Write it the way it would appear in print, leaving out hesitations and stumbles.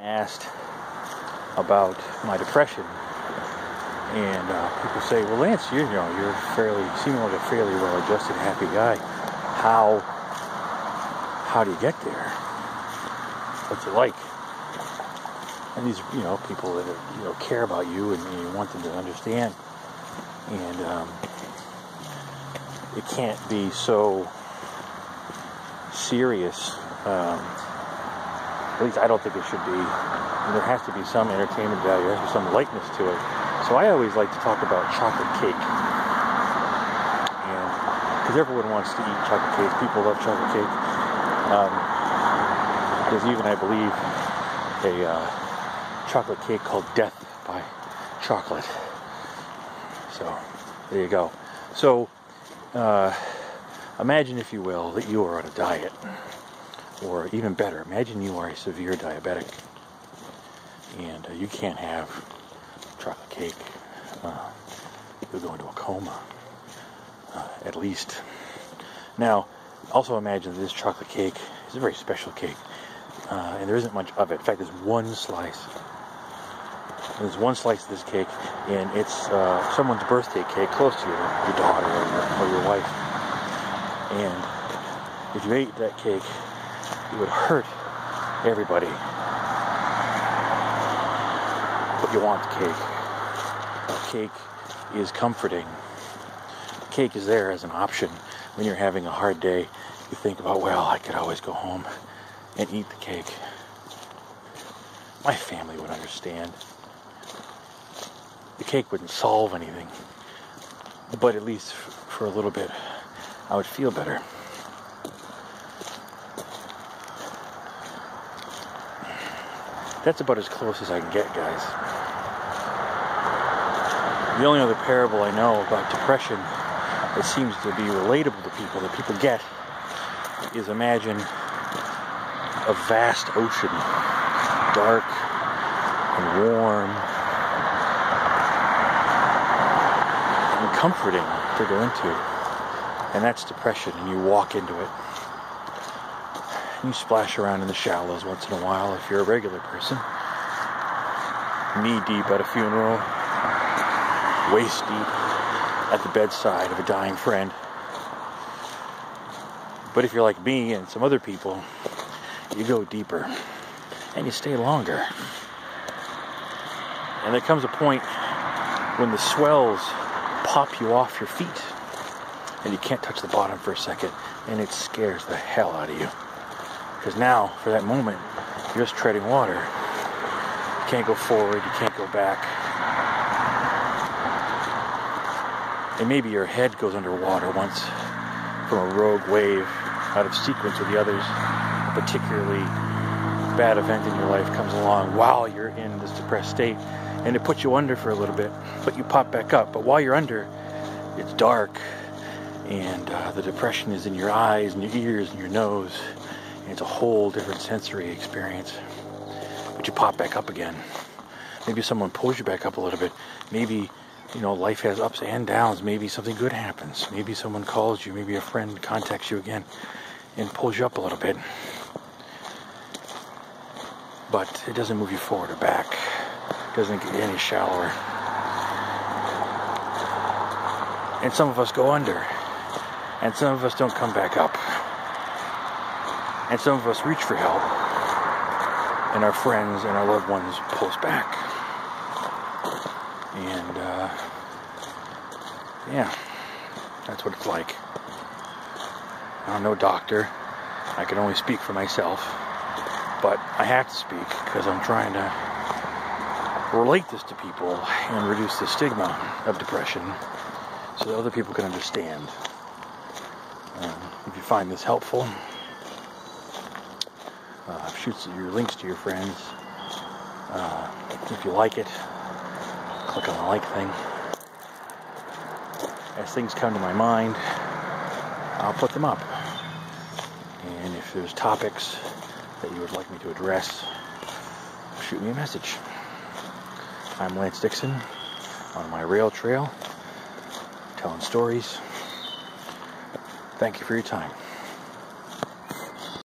Asked about my depression, and people say, "Well, Lance, you're seeming like a fairly well-adjusted, happy guy. How do you get there? What's it like?" And these, people that care about you and you want them to understand, and it can't be so serious. At least I don't think it should be. And there has to be some entertainment value. There has to be some lightness to it. So I always like to talk about chocolate cake. And because everyone wants to eat chocolate cake. People love chocolate cake. There's even, I believe, a chocolate cake called Death by Chocolate. So there you go. So imagine, if you will, that you are on a diet. Or even better, imagine you are a severe diabetic and you can't have chocolate cake. You'll go into a coma, at least. Now, also imagine that this chocolate cake is a very special cake, and there isn't much of it. In fact, there's one slice. There's one slice of this cake, and it's someone's birthday cake close to you, your daughter or your wife. And if you ate that cake, it would hurt everybody. But you want the cake. Cake is comforting. Cake is there as an option. When you're having a hard day, you think about, well, I could always go home and eat the cake. My family would understand. The cake wouldn't solve anything. But at least for a little bit, I would feel better. That's about as close as I can get, guys. The only other parable I know about depression that seems to be relatable to people, that people get, is imagine a vast ocean, dark and warm and comforting to go into. And that's depression, and you walk into it. You splash around in the shallows once in a while if you're a regular person. Knee deep at a funeral. Waist deep at the bedside of a dying friend. But if you're like me and some other people, you go deeper. And you stay longer. And there comes a point when the swells pop you off your feet. And you can't touch the bottom for a second. And it scares the hell out of you. Because now, for that moment, you're just treading water. You can't go forward, you can't go back. And maybe your head goes underwater once from a rogue wave out of sequence with the others. A particularly bad event in your life comes along while you're in this depressed state. And it puts you under for a little bit, but you pop back up. But while you're under, it's dark. And the depression is in your eyes and your ears and your nose. It's a whole different sensory experience. But you pop back up again. Maybe someone pulls you back up a little bit. Maybe, life has ups and downs. Maybe something good happens. Maybe someone calls you. Maybe a friend contacts you again and pulls you up a little bit. But it doesn't move you forward or back. It doesn't get you any shallower. And some of us go under. And some of us don't come back up. And some of us reach for help, and our friends and our loved ones pull us back. And, that's what it's like. I'm no doctor. I can only speak for myself. But I have to speak because I'm trying to relate this to people and reduce the stigma of depression so that other people can understand. If you find this helpful, shoot your links to your friends. If you like it, click on the like thing. As things come to my mind, I'll put them up. And if there's topics that you would like me to address, shoot me a message. I'm Lance Dixon on my rail trail, telling stories. Thank you for your time.